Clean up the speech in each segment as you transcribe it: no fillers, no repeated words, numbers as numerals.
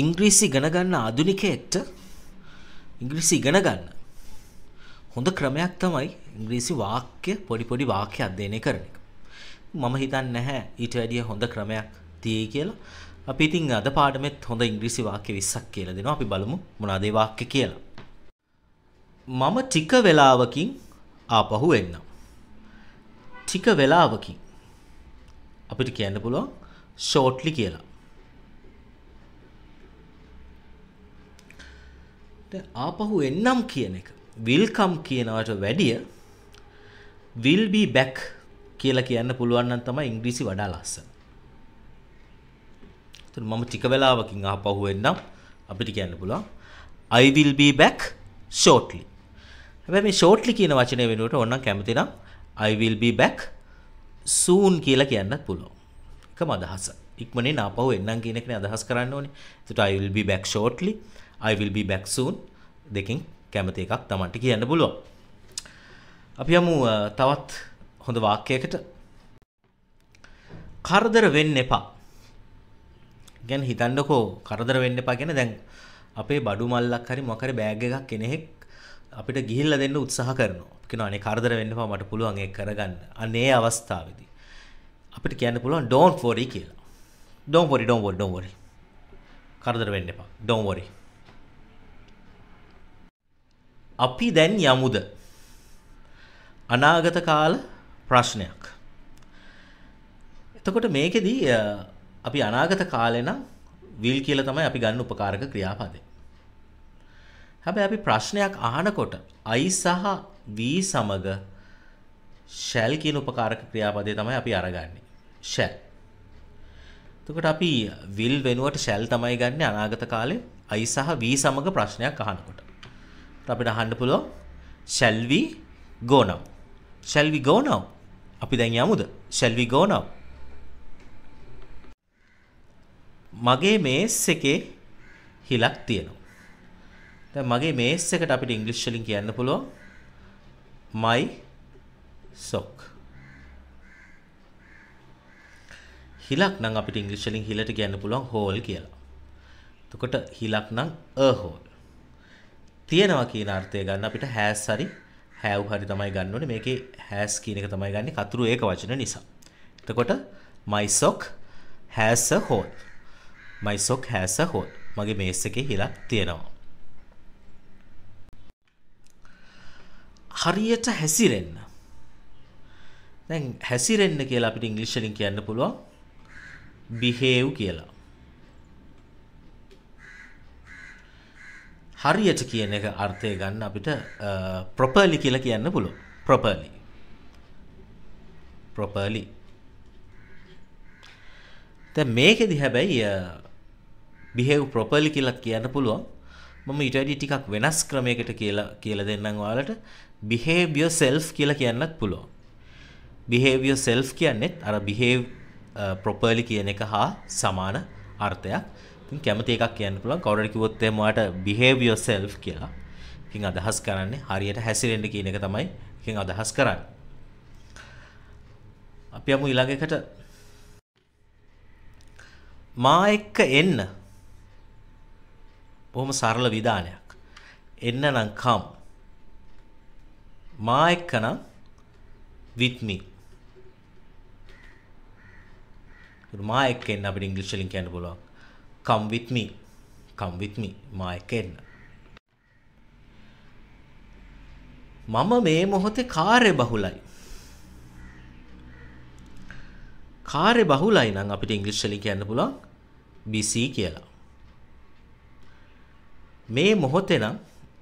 ඉංග්‍රීසි ඉගෙන ගන්න ආධුනිකයෙක්ට ඉංග්‍රීසි ඉගෙන ගන්න හොඳ ක්‍රමයක් තමයි ඉංග්‍රීසි වාක්‍ය පොඩි වාක්‍ය අධ්‍යයනය කරන එක. මම හිතන්නේ නැහැ ඊට වැඩිය හොඳ ක්‍රමයක් තියෙයි කියලා. අපි ඉතින් අද පාඩමෙත් හොඳ ඉංග්‍රීසි වාක්‍ය 20ක් කියලා දෙනවා. අපි බලමු මොනවාද ඒ වාක්‍ය කියලා. මම ටික වෙලාවකින් ආපහු එන්නම්. ටික වෙලාවකින් අපිට කියන්න පුළුවන් shortly කියලා. දැන් ආපහු එන්නම් කියන එක will come කියනවට වැඩිය will be back කියලා කියන්න පුළුවන් නම් තමයි ඉංග්‍රීසි වඩා ලස්සන. එතන මම ටික වෙලාවකින් ආපහු එන්නම් අපිට කියන්න පුළුවන් I will be back shortly. හැබැයි මේ shortly කියන වචනේ වෙනුවට ඕනනම් කැමති නම් I will be back soon කියලා කියන්නත් පුළුවන්. එකම අදහස. ඉක්මනින් ආපහු එන්නම් කියන එකනේ අදහස් කරන්න ඕනේ. ඒකට I will be back shortly, I will be back soon දෙකෙන් කැමති එකක් Tamanට කියන්න පුළුවන්. අපි යමු තවත් හොඳ වාක්‍යයකට. කරදර වෙන්න එපා. ගැන හිතන්නකෝ කරදර වෙන්න එපා කියන්නේ දැන් අපේ බඩු මල්ලක් හරි මොකක් හරි බෑග් එකක් කෙනෙක් අපිට ගිහිල්ලා දෙන්න උත්සාහ කරනවා. කියනවා අනේ කරදර වෙන්න එපා මට පුළුවන් ඒක කරගන්න. අනේ අවස්ථාවේදී අපිට කියන්න පුළුවන් don't worry කියලා. Don't worry. කරදර වෙන්න එපා. Don't worry. අපි දැන් යමුද? අනාගත කාල ප්‍රශ්නයක්. එතකොට මේකෙදී අපි අනාගත කාලේ නම් will කියලා තමයි අපි ගන්න උපකාරක ක්‍රියාපදේ. හැබැයි අපි ප්‍රශ්නයක් අහනකොට I සහ we සමග shall කියන උපකාරක ක්‍රියාපදේ තමයි අපි අරගන්නේ. shall. එතකොට අපි will වෙනුවට shall තමයි ගන්නෙ අනාගත කාලේ I සහ we සමග ප්‍රශ්නයක් අහනකොට. අපිට අහන්න පුළුවන් shall we go now? Shall we go now? අපි දැන් යමුද? Shall we go now? මගේ මේස් එකේ හිලක් තියෙනවා. දැන් මගේ මේස් එකට අපිට ඉංග්‍රීසි වලින් කියන්න පුළුවන් my sock. හිලක් නම් අපිට ඉංග්‍රීසි වලින් හිලට කියන්න පුළුවන් hole කියලා. එතකොට හිලක් නම් a hole. තියෙනවා කියන අර්ථය ගන්න අපිට has හරි have හරි තමයි ගන්න ඕනේ. මේකේ has කියන එක තමයි ගන්නේ කතුරු ඒක වචන නිසා. එතකොට my sock has a hole. My sock has a hole. මගේ මේස් එකේ හිලක් තියෙනවා. හරියට හැසිරෙන්න. දැන් හැසිරෙන්න කියලා අපිට ඉංග්‍රීසි වලින් කියන්න පුළුවන් behave කියලා. හරියට කියන එක අර්ථය ගන්න අපිට properly කියලා කියන්න පුළුවන්. properly. දැන් මේකෙදි හැබැයි behave properly කියලා කියන්න පුළුවන්. මම ඊට වැඩි ටිකක් වෙනස් ක්‍රමයකට කියලා දෙන්නම් ඔයාලට. behave yourself කියලා කියන්නත් පුළුවන්. behave yourself කියන්නේ අර behave properly කියන එක හා සමාන අර්ථයක්. ඉතින් කැමති එකක් කියන්න පුළුවන්. කවුරුහරි කිව්වොත් එහෙම ඔයාලට behave yourself කියලා. ඉතින් අදහස් කරන්නේ හරියට හැසිරෙන්න කියන එක තමයි ඉතින් අදහස් කරන්නේ. අපි යමු ඊළඟ එකට. මා එක්ක එන්න. බොහොම සරල විධානයක්. එන්න නම් come. මා එක්ක නම් with me. මා එක්ක එන්න අපිට ඉංග්‍රීසි වලින් කියන්න පුළුවන් come with me. මා එක්ක එන්න. මම මේ මොහොතේ කාර්යබහුලයි. කාර්යබහුලයි නම් අපිට ඉංග්‍රීසි වලින් කියන්න පුළුවන් busy කියලා. මේ මොහොතේ නම්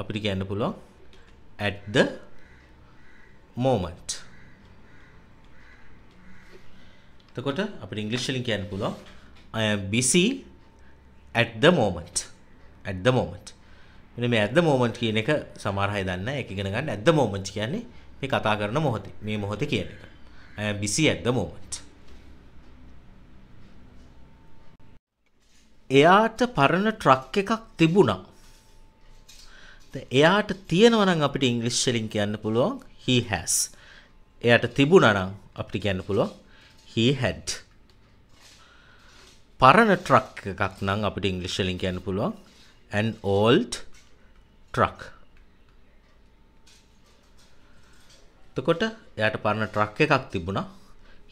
අපිට කියන්න පුළුවන් at the moment. එතකොට අපිට ඉංග්‍රීසි වලින් කියන්න පුළුවන් I am busy at the moment. මෙන්න මේ at the moment කියන එක සමහර අය දන්නේ නැහැ. ඒක ඉගෙන ගන්න at the moment කියන්නේ මේ කතා කරන මොහොතේ. මේ මොහොතේ කියන එක. I am busy at the moment. එයාට පරණ ට්‍රක් එකක් තිබුණා. දැන් එයාට තියෙනවා නම් අපිට ඉංග්‍රීසි වලින් කියන්න පුළුවන් he has. එයාට තිබුණා නම් අපිට කියන්න පුළුවන් he had. පරණ ට්‍රක් එකක් නම් අපිට ඉංග්‍රීසි වලින් කියන්න පුළුවන් an old truck. එතකොට එයාට පරණ ට්‍රක් එකක් තිබුණා.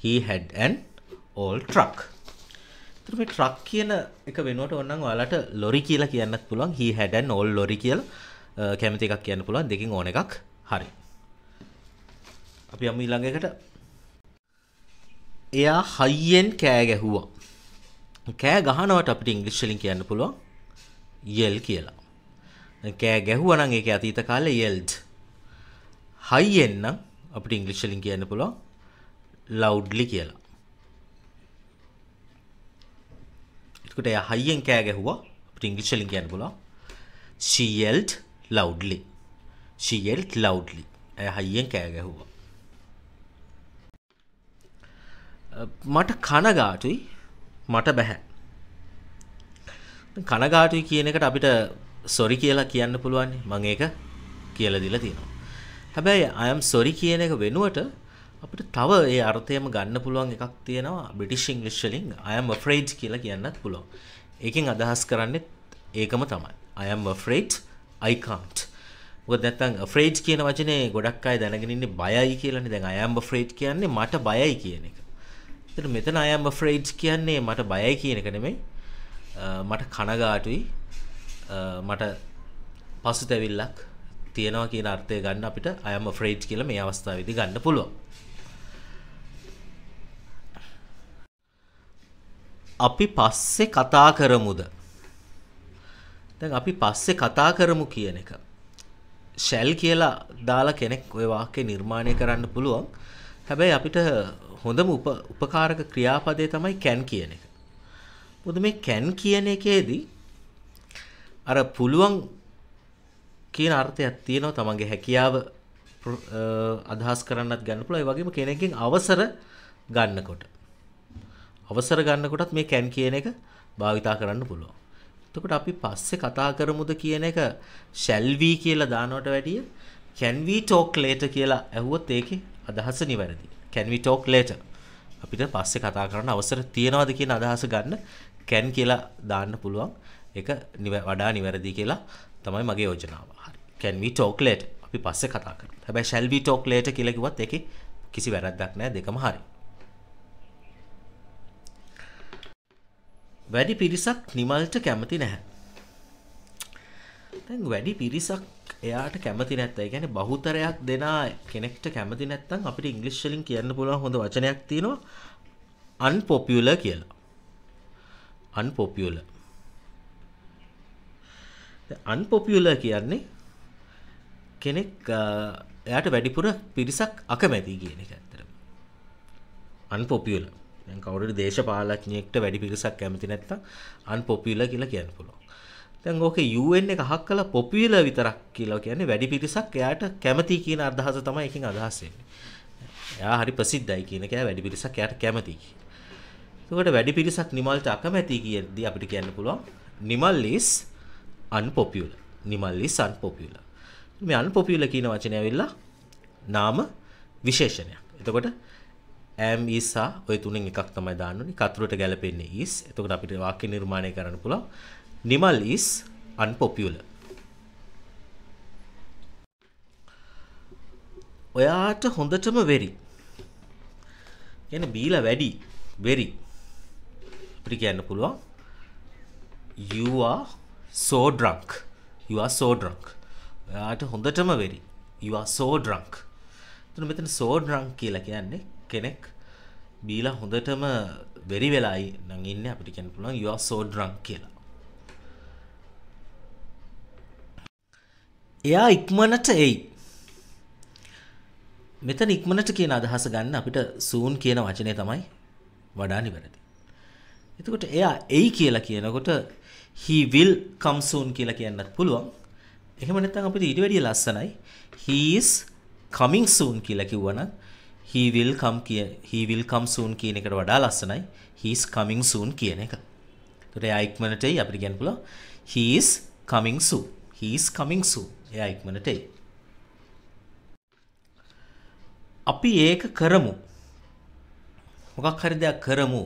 he had an old truck. එතකොට මේ ට්‍රක් කියන එක වෙනුවට ඕනනම් ඔයාලට ලොරි කියලා කියන්නත් පුළුවන්. he had an old lorry කියලා කැමති එකක් කියන්න පුළුවන්. දෙකෙන් ඕන එකක් හරි. අපි යමු ඊළඟ එකට. එයා හයියෙන් කෑ ගැහුවා. කෑ ගහනවට අපිට ඉංග්‍රීසි වලින් කියන්න පුළුවන් yell කියලා. කෑ ගැහුවා නම් ඒකේ අතීත කාලේ yelled. හයියෙන් නම් අපිට ඉංග්‍රීසි වලින් කියන්න පුළුවන් loudly කියලා. එතකොට එයා හයියෙන් කෑ ගැහුවා අපිට ඉංග්‍රීසි වලින් කියන්න පුළුවන් she yelled loudly. she yelled loudly. එයා හයියෙන් කෑ ගැහුවා. මට කනගාටුයි මට බෑ. කනගාටුයි කියන එකට අපිට sorry කියලා කියන්න පුළුවන්. මම ඒක කියලා දීලා තියෙනවා. හැබැයි I am sorry කියන එක වෙනුවට අපිට තව ඒ අර්ථයම ගන්න පුළුවන් එකක් තියෙනවා British English වලින් I am afraid කියලා කියන්නත් පුළුවන්. ඒකෙන් අදහස් කරන්නේ ඒකම තමයි. I am afraid I can't. මොකද නැත්තම් afraid කියන වචනේ ගොඩක් අය දැනගෙන ඉන්නේ බයයි කියලානේ. දැන් I am afraid කියන්නේ මට බයයි කියන එක. ඒතර මෙතන I am afraid කියන්නේ මට බයයි කියන එක නෙමෙයි. මට කනගාටුයි මට පසුතැවිල්ලක් තියෙනවා කියන අර්ථය ගන්න අපිට I am afraid කියලා මේ අවස්ථාවේදී ගන්න පුළුවන්. අපි පස්සේ කතා කරමුද? දැන් අපි පස්සේ කතා කරමු කියන එක shall කියලා දාලා කෙනෙක් ওই වාක්‍ය නිර්මාණය කරන්න පුළුවන්. හැබැයි අපිට හොඳම උපකාරක ක්‍රියාපදේ තමයි can කියන එක. මොකද මේ can කියන එකේදී අර පුළුවන් කියන අර්ථයක් තියෙනවා. තමන්ගේ හැකියාව අදහස් කරන්නත් ගන්න පුළුවන්. ඒ වගේම කෙනෙක්ගෙන් අවසර ගන්නකොටත් මේ can කියන එක භාවිතා කරන්න පුළුවන්. එතකොට අපි පස්සේ කතා කරමුද කියන එක shall we කියලා දානවට වැඩිය can we talk later කියලා ඇහුවොත් ඒකේ අදහස නිවැරදි. can we talk later? අපිට පස්සේ කතා කරන්න අවසර තියනවාද කියන අදහස ගන්න can කියලා දාන්න පුළුවන්. ඒක වඩා නිවැරදි කියලා තමයි මගේ යෝජනාව. හරි. can we talk later? අපි පස්සේ කතා කරමු. හැබැයි shall we talk later කියලා කිව්වත් ඒකේ කිසි වැරද්දක් නැහැ. දෙකම හරි. වැඩි පිරිසක් නිමල්ට කැමති නැහැ. දැන් වැඩි පිරිසක් එයාට කැමති නැත්නම් ඒ කියන්නේ බහුතරයක් දෙනා කෙනෙක්ට කැමති නැත්නම් අපිට ඉංග්‍රීසි වලින් කියන්න පුළුවන් හොඳ වචනයක් තියෙනවා unpopular කියලා. unpopular. unpopular කියන්නේ කෙනෙක් එයාට වැඩිපුර පිරිසක් අකමැති කියන එක ඇත්තටම. unpopular. දැන් කවුරුද දේශපාලඥයෙක්ට වැඩි පිරිසක් කැමති නැත්නම් unpopular කියලා කියන්න පුළුවන්. දැන් ඕකේ UN එක අහක් කළා popular විතරක් කියලා කියන්නේ වැඩි පිරිසක් එයාට කැමති කියන අදහස තමයි එකකින් අදහස් වෙන්නේ. එයා හරි ප්‍රසිද්ධයි කියන එක වැඩි පිරිසක් එයාට කැමති. ඒකට වැඩි පිරිසක් නිමල්ට අකමැති කියද්දී අපිට කියන්න පුළුවන් Nimal is unpopular. Nimal is unpopular. මේ unpopular කියන වචනේ ඇවිල්ලා නාම විශේෂණයක්. එතකොට am is ඔය තුනෙන් එකක් තමයි දාන්න ඕනේ. කතුරට ගැලපෙන්නේ is. එතකොට අපිට වාක්‍ය නිර්මාණය කරන්න පුළුවන් නිමල් is unpopular. ඔයාට හොඳටම වෙරි. කියන්නේ බීලා වැඩි වෙරි. අපිට කියන්න පුළුවන් you are so drunk. you are so drunk. ඔයාට හොඳටම වෙරි. you are so drunk. එතන මෙතන so drunk කියලා කියන්නේ කෙනෙක් බීලා හොඳටම වෙරි වෙලායි නම් ඉන්නේ. අපිට කියන්න පුළුවන් you are so drunk කියලා. එයා ඉක්මනට එයි. මෙතන ඉක්මනට කියන අදහස ගන්න අපිට soon කියන වචනේ තමයි වඩා නිවැරදි. එතකොට එයා එයි කියලා කියනකොට he will come soon කියලා කියන්නත් පුළුවන්. එහෙම නැත්නම් අපිට ඊට වැඩිය ලස්සනයි he is coming soon කියලා කිව්වනම් he will come soon කියන එකට වඩා ලස්සනයි he is coming soon කියන එක. එතකොට එයා ඉක්මනට එයි අපිට කියන්න පුළුවන් he is coming soon. he is coming soon. එයා ඉක්මනට එයි. අපි ඒක කරමු. මොකක් හරි දෙයක් කරමු.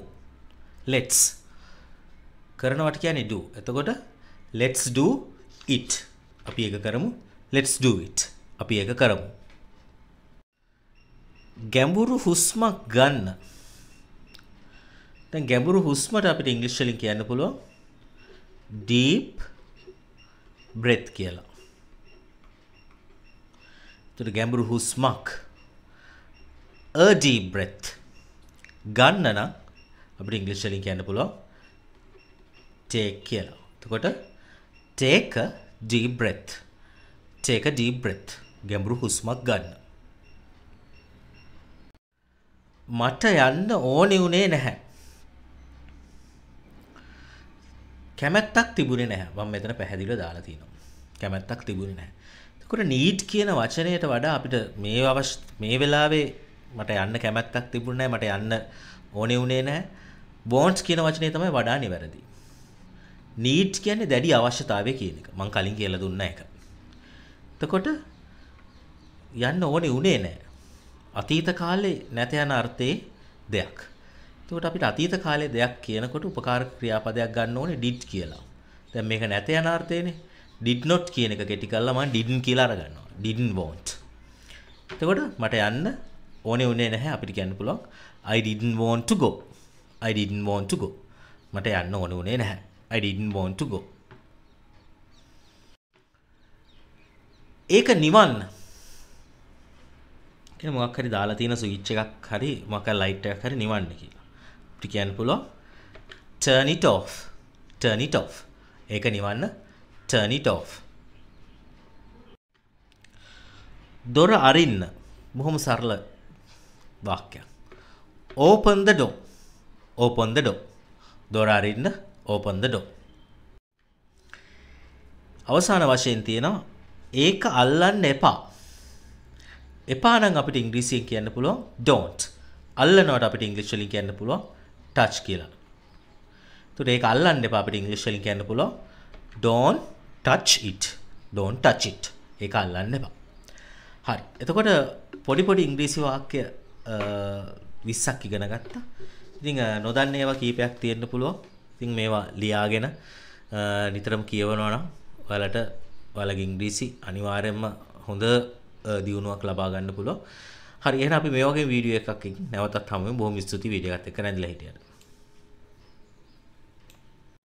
let's. කරනවට කියන්නේ do. එතකොට let's do it. අපි ඒක කරමු. Let's do it. අපි ඒක කරමු. ගැඹුරු හුස්මක් ගන්න. දැන් ගැඹුරු හුස්මට අපිට ඉංග්‍රීසි වලින් කියන්න පුළුවන් deep breath කියලා. එතකොට ගැඹුරු හුස්මක් a deep breath ගන්න නම් අපිට ඉංග්‍රීසි වලින් කියන්න පුළුවන් take කියලා. එතකොට take a deep breath. Take a deep breath. ගැඹුරු හුස්මක් ගන්න. මට යන්න ඕනේ උනේ නැහැ. කැමැත්තක් තිබුණේ නැහැ. මම මෙතන පැහැදිලිව දාලා තියෙනවා. කැමැත්තක් තිබුණේ නැහැ. එතකොට need කියන වචනයට වඩා අපිට මේ වෙලාවේ මට යන්න කැමැත්තක් තිබුණේ නැහැ. මට යන්න ඕනේ උනේ නැහැ. wants කියන වචනේ තමයි වඩා නිවැරදි. need කියන්නේ දැඩි අවශ්‍යතාවය කියන එක. මම කලින් කියලා දුන්නා ඒක. එතකොට යන්න ඕනේ උනේ නැහැ. අතීත කාලේ නැත යන අර්ථයේ දෙයක්. එතකොට අපිට අතීත කාලේ දෙයක් කියනකොට උපකාරක ක්‍රියාපදයක් ගන්න ඕනේ did කියලා. දැන් මේක නැත යන අර්ථයනේ. did not කියන එක කෙටි කරලා මම didn't කියලා අරගන්නවා. didn't want. එතකොට මට යන්න ඕනේ උනේ නැහැ. අපිට කියන්න පුළුවන් I didn't want to go. I didn't want to go. මට යන්න ඕනේ උනේ නැහැ. I didn't want to go. ඒක නිවන්න. කියන මොකක් හරි දාලා තියෙන ස්විච් එකක් හරි මොකක් හරි ලයිට් එකක් හරි නිවන්න කියලා. අපිට කියන්න පුළුවන් turn it off. Turn it off. ඒක නිවන්න turn it off. දොර අරින්න. බොහොම සරල වාක්‍යයක්. open the door. Open the door. දොර අරින්න open the door. අවසාන වශයෙන් තියෙනවා ඒක අල්ලන්න එපා. එපා නම් අපිට ඉංග්‍රීසියෙන් කියන්න පුළුවන් don't. අල්ලනවට අපිට ඉංග්‍රීසි වලින් කියන්න පුළුවන් touch කියලා. එතකොට ඒක අල්ලන්න එපා අපිට ඉංග්‍රීසි වලින් කියන්න පුළුවන් don't touch it. Don't touch it. ඒක අල්ලන්න එපා. හරි. එතකොට පොඩි ඉංග්‍රීසි වාක්‍ය 20ක් ඉගෙන ගත්තා. ඉතින් නොදන්න ඒවා කීපයක් තියෙන්න පුළුවන්. ඉතින් මේවා ලියාගෙන නිතරම කියවනවා නම් ඔයාලගේ ඉංග්‍රීසි අනිවාර්යයෙන්ම හොඳ දියුණුවක් ලබා ගන්න පුළුවන්. හරි එහෙනම් අපි මේ වගේ වීඩියෝ එකක් නැවතත් හමු වෙමු. බොහොම ස්තුතියි වීඩියෝ එකත් එක්ක නැඳලා හිටියට.